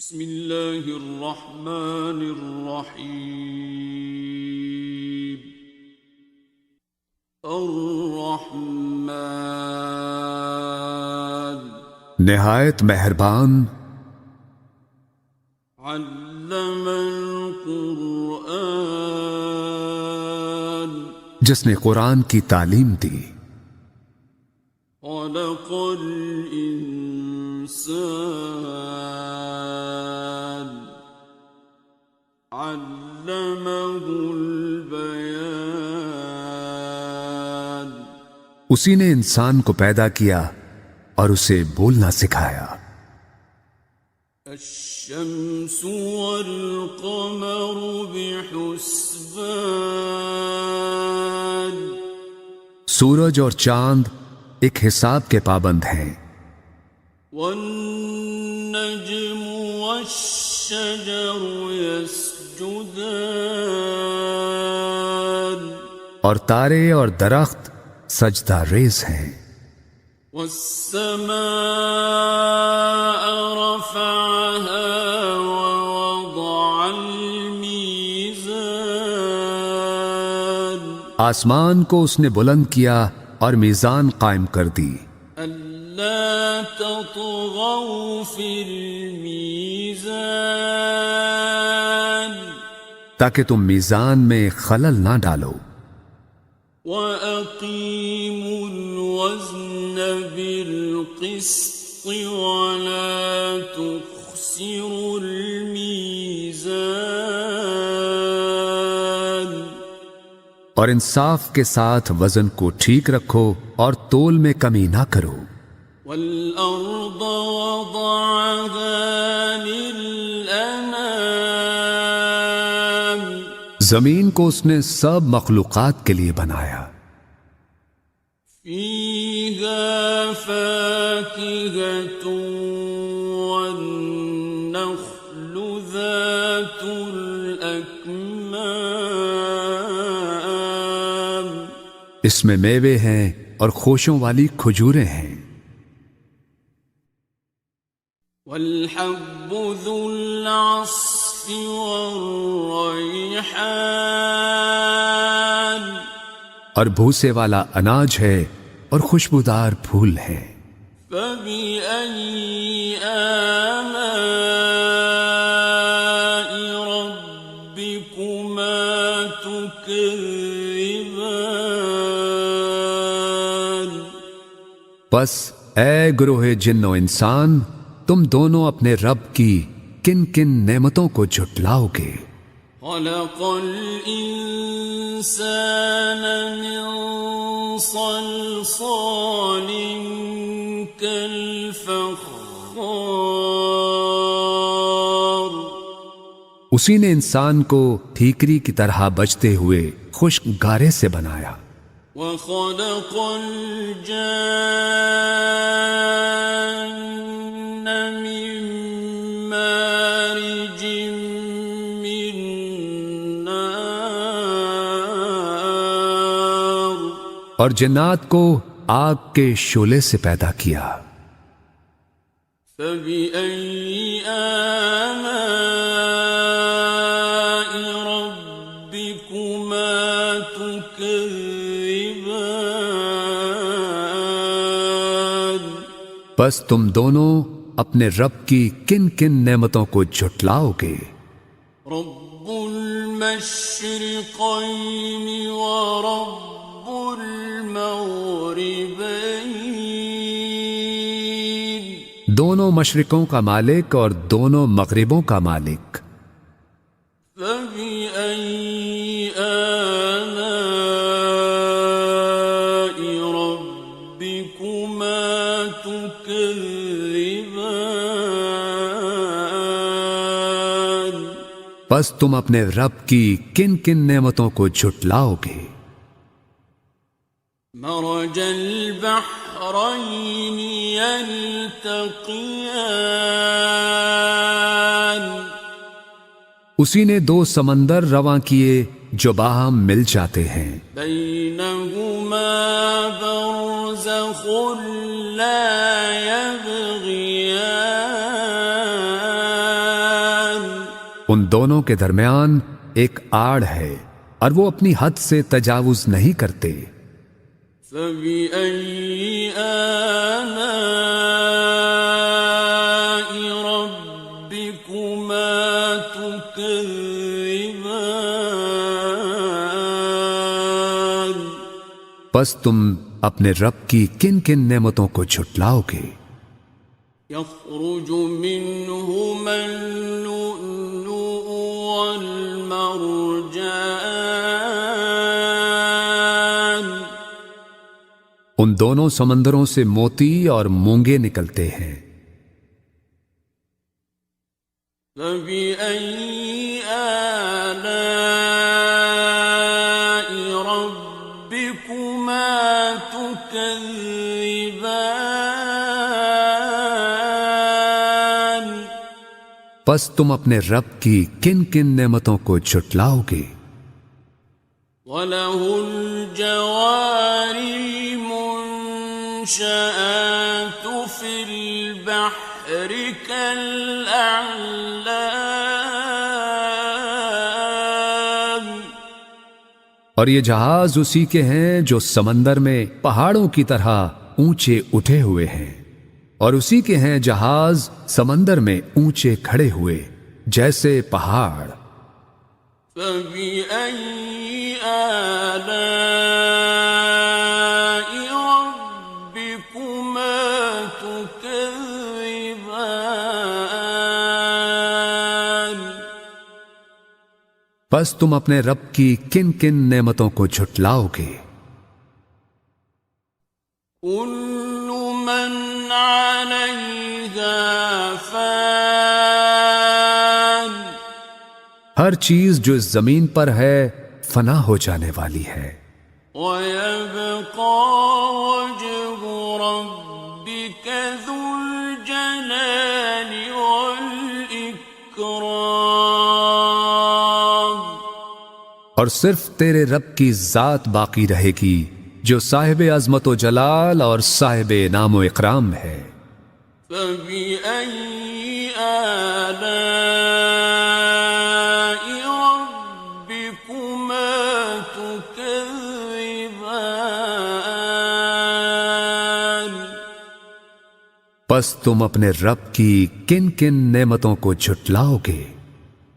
بسم اللہ الرحمن الرحیم الرحمن نہایت مہربان علم القرآن جس نے قرآن کی تعلیم دی، خلق الانسان علمہ البیان اسی نے انسان کو پیدا کیا اور اسے بولنا سکھایا۔ الشمس والقمر بحسبان سورج اور چاند ایک حساب کے پابند ہیں، والنجم والشجر يسجدان اور تارے اور درخت سجدہ ریز ہیں۔ والسماء رفعها ووضع الميزان آسمان کو اس نے بلند کیا اور میزان قائم کر دی، ألا تطغوا في الميزان تاکہ تم میزان میں خلل نہ ڈالو، وَأَقِيمُوا الْوَزْنَ بِالْقِسْطِ وَلَا تُخْسِرُوا الْمِيزَانَ اور انصاف کے ساتھ وزن کو ٹھیک رکھو اور تول میں کمی نہ کرو۔ وَالْأَرْضَ وَضَعَهَا لِلْأَنَامِ زمین کو اس نے سب مخلوقات کے لیے بنایا، فِيهَا فَاكِهَةٌ وَالنَّخْلُ ذَاتُ الْأَكْمَامِ اس میں میوے ہیں اور خوشوں والی کھجوریں ہیں، وَالْحَبُّ ذُو الْعَصْفِ وَالرَّيْحَانِ اور بھوسے والا اناج ہے اور خوشبودار پھول ہیں۔ فَبِأَيِّ آلَاءِ رَبِّكُمَا تُكَذِّبَانِ بس اے گروہ جن و انسان، تم دونوں اپنے رب کی کن کن نعمتوں کو جھٹلاؤ گے۔ خَلَقَ الْإِنسَانَ مِنْ صَلْصَالٍ كَالْفَخَّارِ اسی نے انسان کو ٹھیکری کی طرح بجتے ہوئے خشک گارے سے بنایا، وَخَلَقَ الْجَانَّ مِن مَّارِجٍ مِّن نَّارٍ اور جنات کو آگ کے شعلے سے پیدا کیا۔ فَبِأَيِّ آلَاءِ رَبِّكُمَا تُكَذِّبَانِ بس تم دونوں اپنے رب کی کن کن نعمتوں کو جھٹلاؤ گے۔ رب المشرقين ورب المغربين دونوں مشرقوں کا مالک اور دونوں مغربوں کا مالک، فبأي آلاء ربكما تكذبان بس تم اپنے رب کی کن کن نعمتوں کو جھٹلاؤ گے۔ مرج البحرين يلتقيان اسی نے دو سمندر رواں کیے جو باہم مل جاتے ہیں، بينهما برزخ لا يبغيان ان دونوں کے درمیان ایک آڑ ہے اور وہ اپنی حد سے تجاوز نہیں کرتے۔ فَبِأَيِّ آلَاءِ رَبِّكُمَا تُكَذِّبَانِ؟ پس تم اپنے رب کی کن کن نعمتوں کو جھٹلاؤ گے؟ يَخْرُجُ مِنْهُمَا اللُّؤْلُؤُ وَالْمَرْجَانُ۔ ان دونوں سمندروں سے موتی اور مونگے نکلتے ہیں۔ فَبِأَيِّ آلَاءِ رَبِّكُمَا تُكَذِّبَانِ؟ پس تم اپنے رب کی کن کن نعمتوں کو جھٹلاؤ گے؟ وَلَهُ الْجَوَارِ الْمُنشَآتُ فِي الْبَحْرِ كَالْأَعْلَامِ۔ اور یہ جہاز اسی کے ہیں جو سمندر میں پہاڑوں کی طرح اونچے اٹھے ہوئے ہیں، اور اسی کے ہیں جہاز سمندر میں اونچے کھڑے ہوئے جیسے پہاڑ۔ فَبِأَيِّ آلَاءِ رَبِّكُمَا تُكَذِّبَانِ؟ پس تم اپنے رب کی کن کن نعمتوں کو جھٹلاؤ گے؟ كُلُّ مَنْ عَلَيْهَا فَانٍ۔ ہر چیز جو اس زمین پر ہے فنا ہو جانے والی ہے، وَيَبْقَى وَجْهُ رَبِّكَ ذُو الْجَلَالِ وَالْإِكْرَامِ۔ اور صرف تیرے رب کی ذات باقی رہے گی جو صاحب عظمت و جلال اور صاحب انعام و اکرام ہے۔ فَبِأَيِّ آلَاءِ رَبِّكُمَا تُكَذِّبَانِ؟ پس تم اپنے رب کی کن کن نعمتوں کو جھٹلاؤ گے؟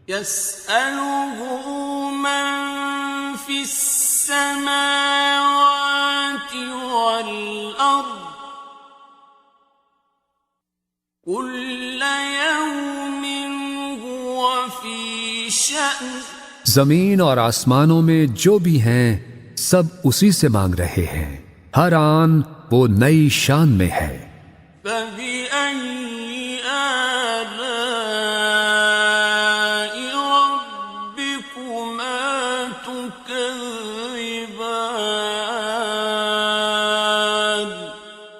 يَسْأَلُهُ مَن فِي السَّمَاوَاتِ وَالْأَرْضِ كُلَّ يَوْمٍ هُوَ فِي شَأْنٍ۔ زمین اور آسمانوں میں جو بھی ہیں سب اسی سے مانگ رہے ہیں، ہر آن وہ نئی شان میں ہے۔ فَبِأَيِّ آلَاءِ رَبِّكُمَا تُكَذِّبَانِ؟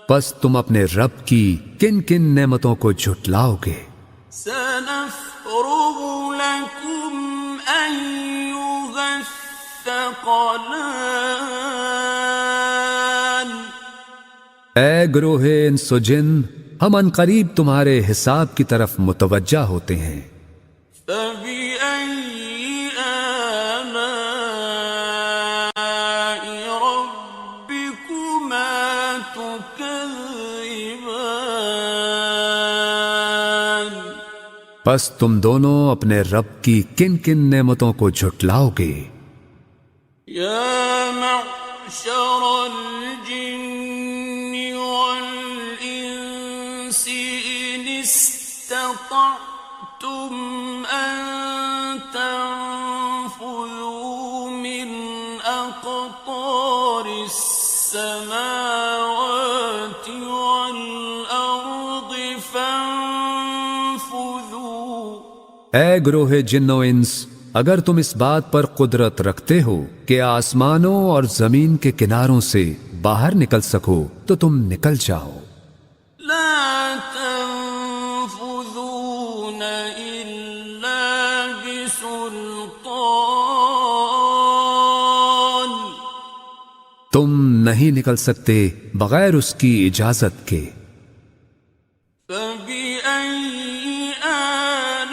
پس تم اپنے رب کی کن کن نعمتوں کو جھٹلاؤ گے؟ سَنَفْرُغُ لَكُمْ أَيُّهَ الثَّقَلَانِ۔ اے گروہ انس و جن، ہم عنقریب تمہارے حساب کی طرف متوجہ ہوتے ہیں۔ فَبِأَيِّ آلَاءِ رَبِّكُمَا تُكَذِّبَانِ؟ پس تم دونوں اپنے رب کی کن کن نعمتوں کو جھٹلاؤ گے؟ يَا مَعْشَرَ الْجِنِّ وَالْإِنسِ إِنِ اسْتَطَعْتُمْ أَن تَنفُذُوا مِنْ أَقْطَارِ السَّمَاوَاتِ وَالْأَرْضِ فَانفُذُوا۔ اے گروہ جن و انس، اگر تم اس بات پر قدرت رکھتے ہو کہ آسمانوں اور زمین کے کناروں سے باہر نکل سکو تو تم نکل جاؤ۔ لا تنفذون إلا بسلطان۔ تم نہیں نکل سکتے بغیر اس کی اجازت کے۔ فبأي آلاء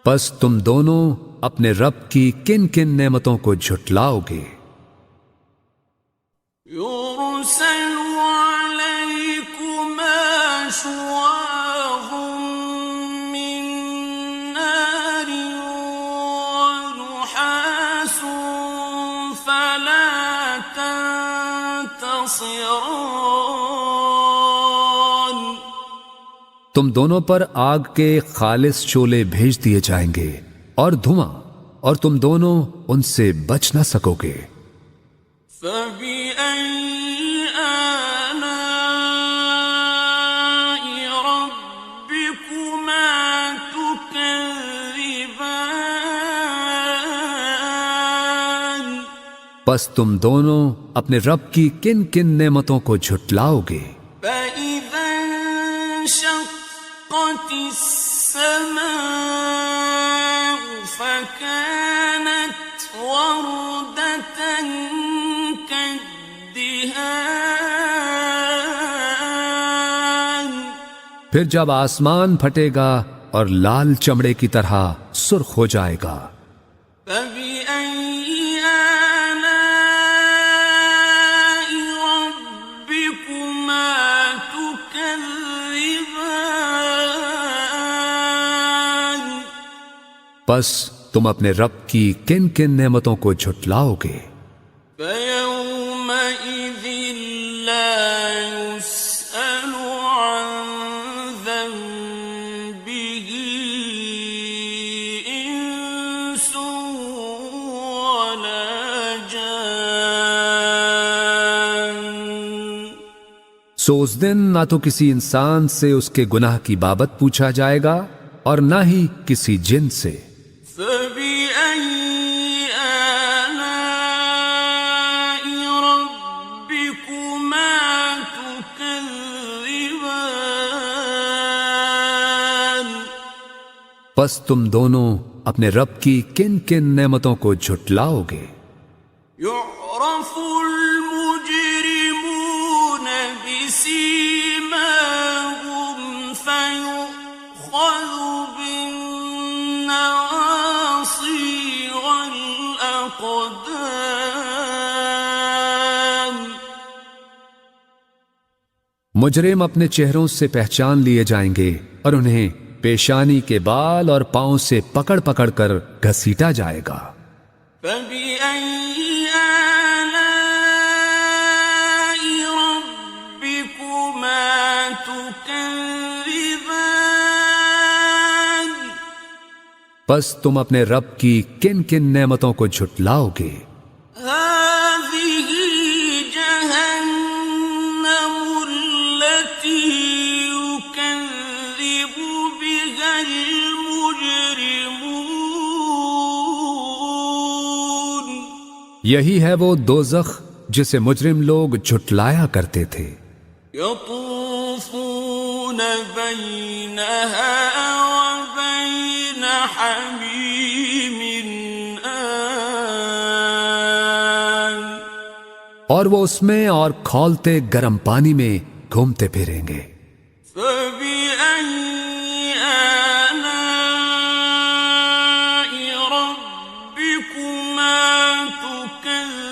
پس تم دونوں اپنے رب کی کن کن نعمتوں کو جھٹلاؤ گے؟ يرسل عليكما شواظ من نار ونحاس فلا تنتصران۔ تم دونوں پر آگ کے خالص شعلے بھیج دیے جائیں گے اور دھواں، اور تم دونوں ان سے بچ نہ سکو گے۔ فَبِأَيِّ آلَاءِ رَبِّكُمَا تُكَذِّبَانِ۔ پس تم دونوں اپنے رب کی کن کن نعمتوں کو جھٹلاؤ گے؟ فَإِذَا انشَقَّتِ السَّمَاءُ فَكَانَتْ وَرْدَةً كَالدِّهَانِ۔ پھر جب آسمان پھٹے گا اور لال چمڑے کی طرح سرخ ہو جائے گا۔ فَبِأَيِّ آلَاءِ رَبِّكُمَا تُكَذِّبَانِ۔ پس تم اپنے رب کی کن کن نعمتوں کو جھٹلاؤ گے؟ فَيَوْمَئِذٍ لَا يُسْأَلُ عَنْ ذَنبِهِ إِنسٌ وَلَا جَانٌّ۔ سو اس دن نہ تو کسی انسان سے اس کے گناہ کی بابت پوچھا جائے گا اور نہ ہی کسی جن سے۔ فَبِأَيِّ آلَاءِ رَبِّكُمَا تُكَذِّبَانِ۔ پس تم دونوں اپنے رب کی کن کن نعمتوں کو جھٹلاؤ گے؟ يُعْرَفُ الْمُجْرِمُونَ بِسِيمَاهُمْ فَيُؤْخَذُ بِالنَّوَاصِي وَالْأَقْدَامِ۔ مجرم اپنے چہروں سے پہچان لیے جائیں گے اور انہیں پیشانی کے بال اور پاؤں سے پکڑ پکڑ کر گھسیٹا جائے گا۔ فَبِأَيِّ آلَاءِ رَبِّكُمَا تُكَذِّبَانِ۔ پس تم اپنے رب کی کن کن نعمتوں کو جھٹلاؤ گے؟ هَٰذِهِ جَهَنَّمُ الَّتِي يُكَذِّبُ بِهَا الْمُجْرِمُونَ۔ یہی ہے وہ دوزخ جسے مجرم لوگ جھٹلایا کرتے تھے۔ يَطُوفُونَ بَيْنَهَا وَبَيْنَ حَمِيمٍ آنٍ۔ اور وہ اس میں اور کھولتے گرم پانی میں گھومتے پھریں گے۔ فَبِأَيِّ آلَاءِ رَبِّكُمَا تُكَذِّبَانِ۔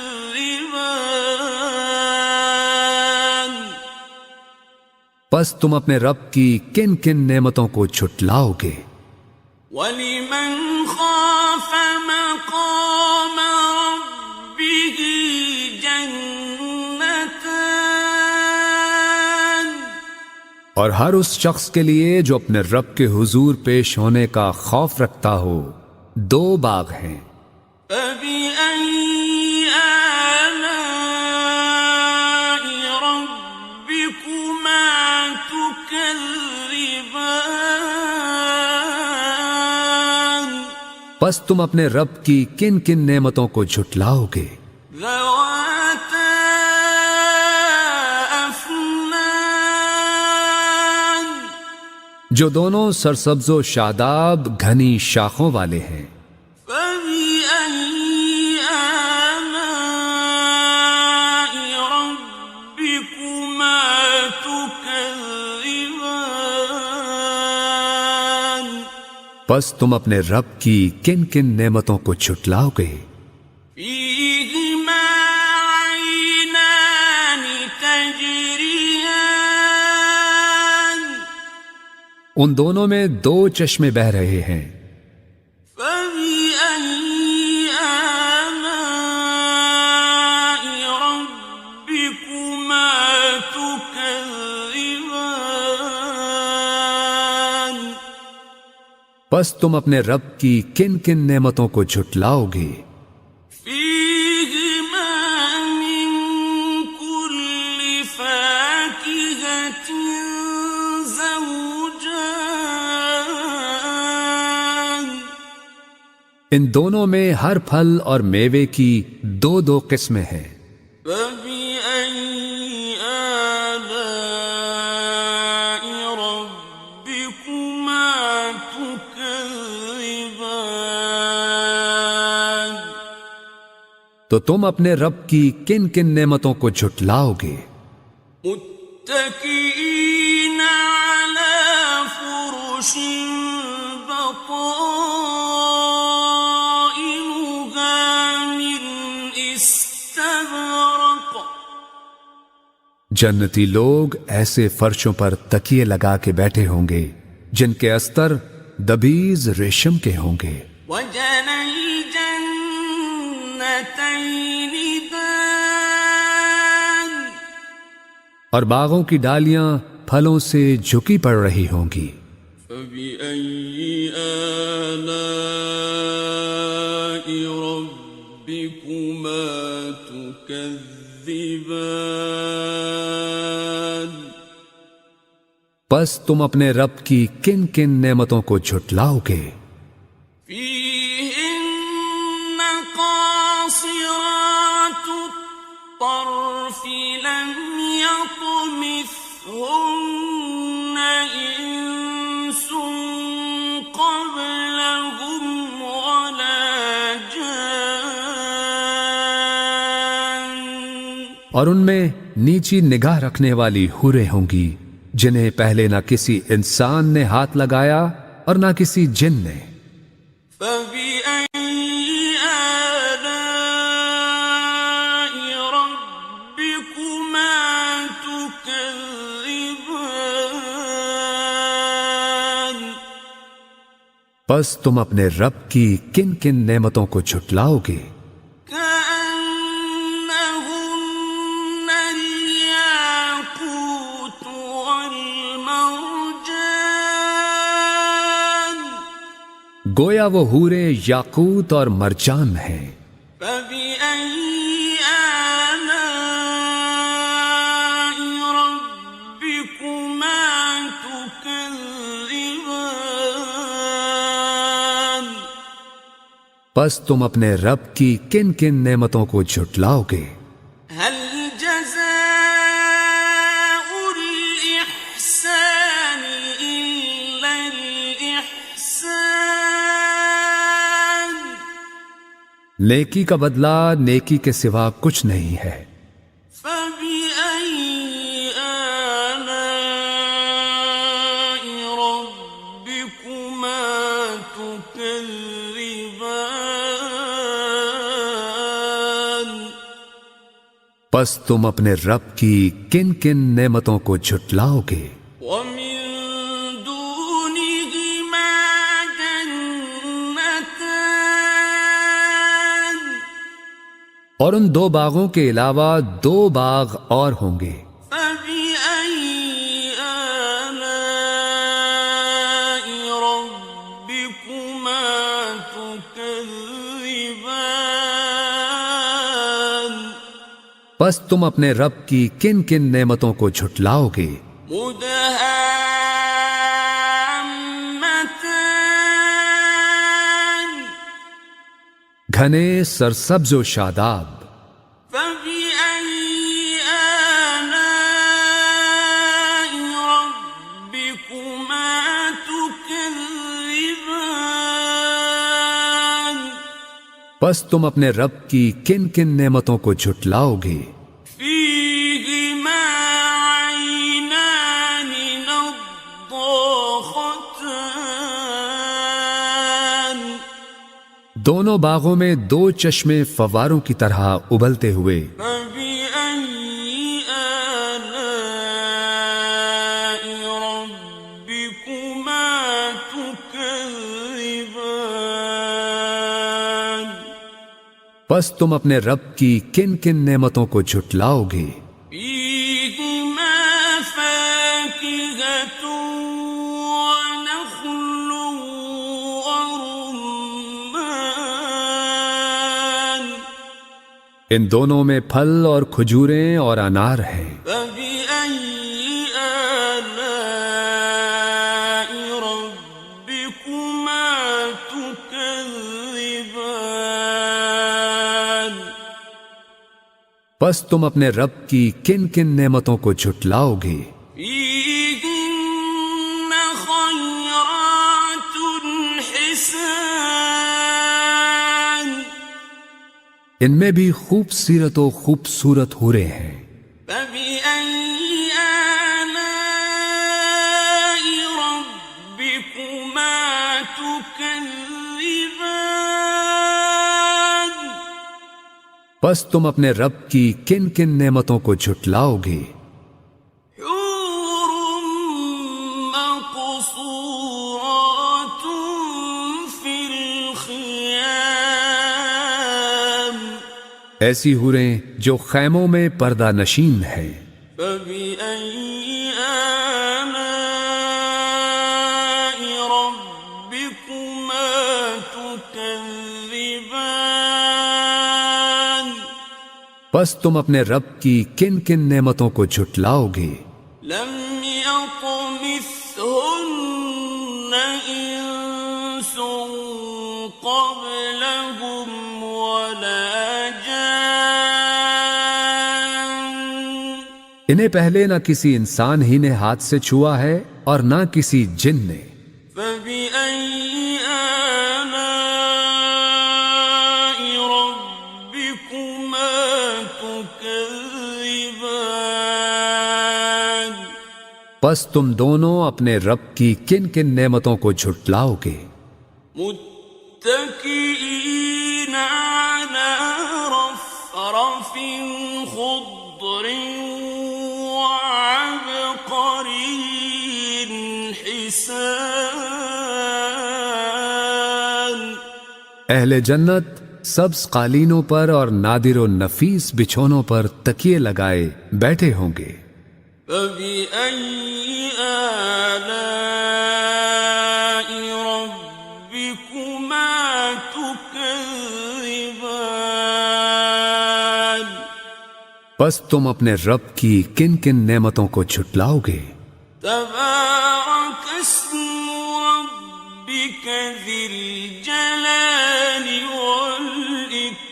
پس تم اپنے رب کی کن کن نعمتوں کو جھٹلاؤ گے؟ وَلِمَنْ خَافَ مَقَامَ رَبِّهِ جَنَّتَانِ۔ اور ہر اس شخص کے لیے جو اپنے رب کے حضور پیش ہونے کا خوف رکھتا ہو دو باغ ہیں۔ فَبِأَيِّ آلَاءِ رَبِّكُمَا تُكَذِّبَانِ۔ پس تم اپنے رب کی کن کن نعمتوں کو جھٹلاؤ گے؟ ذَوَاتَا أَفْنَانٍ۔ جو دونوں سرسبز و شاداب گھنی شاخوں والے ہیں۔ فَبِأَيِّ آلَاءِ رَبِّكُمَا تُكَذِّبَانِ۔ پس تم اپنے رب کی کن کن نعمتوں کو جھٹلاؤ گے؟ فيهما عينان تجريان ان دونوں میں دو چشمے بہ رہے ہیں، فبأي آلاء ربكما تكذبان پس تم اپنے رب کی کن کن نعمتوں کو جھٹلاؤ گے؟ فيهما من كل فاكهة زوجان ان دونوں میں ہر پھل اور میوے کی دو دو قسمیں ہیں، فبأي آلاء ربكما تكذبان تو تم اپنے رب کی کن کن نعمتوں کو جھٹلاؤ گے؟ متكئين على فرش بطائنها من استبرق جنتی لوگ ایسے فرشوں پر تکیے لگا کے بیٹھے ہوں گے جن کے استر دبیز ریشم کے ہوں گے، وجنى الجنتين دان اور باغوں کی ڈالیاں پھلوں سے جھکی پڑ رہی ہوں گی۔ فبأي آلاء ربكما تكذبان پس تم اپنے رب کی کن کن نعمتوں کو جھٹلاؤ گے؟ فيهن قاصرات الطرف لم يطمثهن إنس قبلهم ولا جان اور ان میں نیچی نگاہ رکھنے والی حوریں ہوں گی جنہیں پہلے نہ کسی انسان نے ہاتھ لگایا اور نہ کسی جن نے۔ فبأي آلاء ربكما تكذبان پس تم اپنے رب کی کن کن نعمتوں کو جھٹلاؤ گے؟ كأنهن الياقوت والمرجان گویا وہ حوریں یاقوت اور مرجان ہیں۔ فبأي آلاء ربكما تكذبان پس تم اپنے رب کی کن کن نعمتوں کو جھٹلاؤ گے؟ هل جزاء الإحسان إلا الإحسان نیکی کا بدلہ نیکی کے سوا کچھ نہیں ہے۔ فبأي آلاء ربكما تكذبان پس تم اپنے رب کی کن کن نعمتوں کو جھٹلاؤ گے؟ ومن دونهما جنتان اور ان دو باغوں کے علاوہ دو باغ اور ہوں گے۔ فبأي آلاء ربكما تكذبان پس تم اپنے رب کی کن کن نعمتوں کو جھٹلاؤ گے؟ مدهامتان گھنے سرسبز و شاداب۔ فبأي آلاء ربكما تكذبان پس تم اپنے رب کی کن کن نعمتوں کو جھٹلاؤ گے؟ فيهما عينان نضاختان دونوں باغوں میں دو چشمے فواروں کی طرح ابلتے ہوئے. فبأي آلاء ربكما تكذبان پس تم اپنے رب کی کن کن نعمتوں کو جھٹلاؤ گے؟ فيهما فاكهة ونخل ورمان ان دونوں میں پھل اور کھجوریں اور انار ہیں. فبأي آلاء ربكما تكذبان پس تم اپنے رب کی کن کن نعمتوں کو جھٹلاؤ گے؟ فيهن خيرات حسان ان میں بھی خوبصورت و خوبصورت حوریں ہیں. فبأي آلاء ربكما تكذبان پس تم اپنے رب کی کن کن نعمتوں کو جھٹلاؤ گے؟ حور مقصورات في الخيام ایسی حوریں جو خیموں میں پردہ نشین ہیں. فبأي آلاء ربكما تكذبان پس تم اپنے رب کی کن کن نعمتوں کو جھٹلاؤ گے؟ لم يطمثهن إنس قبلهم ولا جان انہیں پہلے نہ کسی انسان ہی نے ہاتھ سے چھوا ہے اور نہ کسی جن نے. فبأي آلاء ربكما تكذبان پس تم دونوں اپنے رب کی کن کن نعمتوں کو جھٹلاؤ گے؟ متكئين على رفرف خضر وعبقري حسان اہل جنت سبز قالینوں پر اور نادر و نفیس بچھونوں پر تکیے لگائے بیٹھے ہوں گے. فبأي آلاء ربكما تكذبان پس تم اپنے رب کی کن کن نعمتوں کو جھٹلاؤ گے؟ تبارك اسم ربك ذي الجلال والإكرام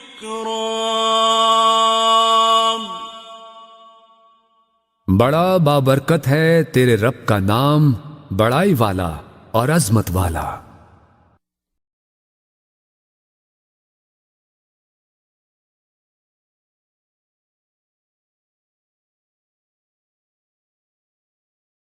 بڑا بابرکت ہے تیرے رب کا نام، بڑائی والا اور عظمت والا.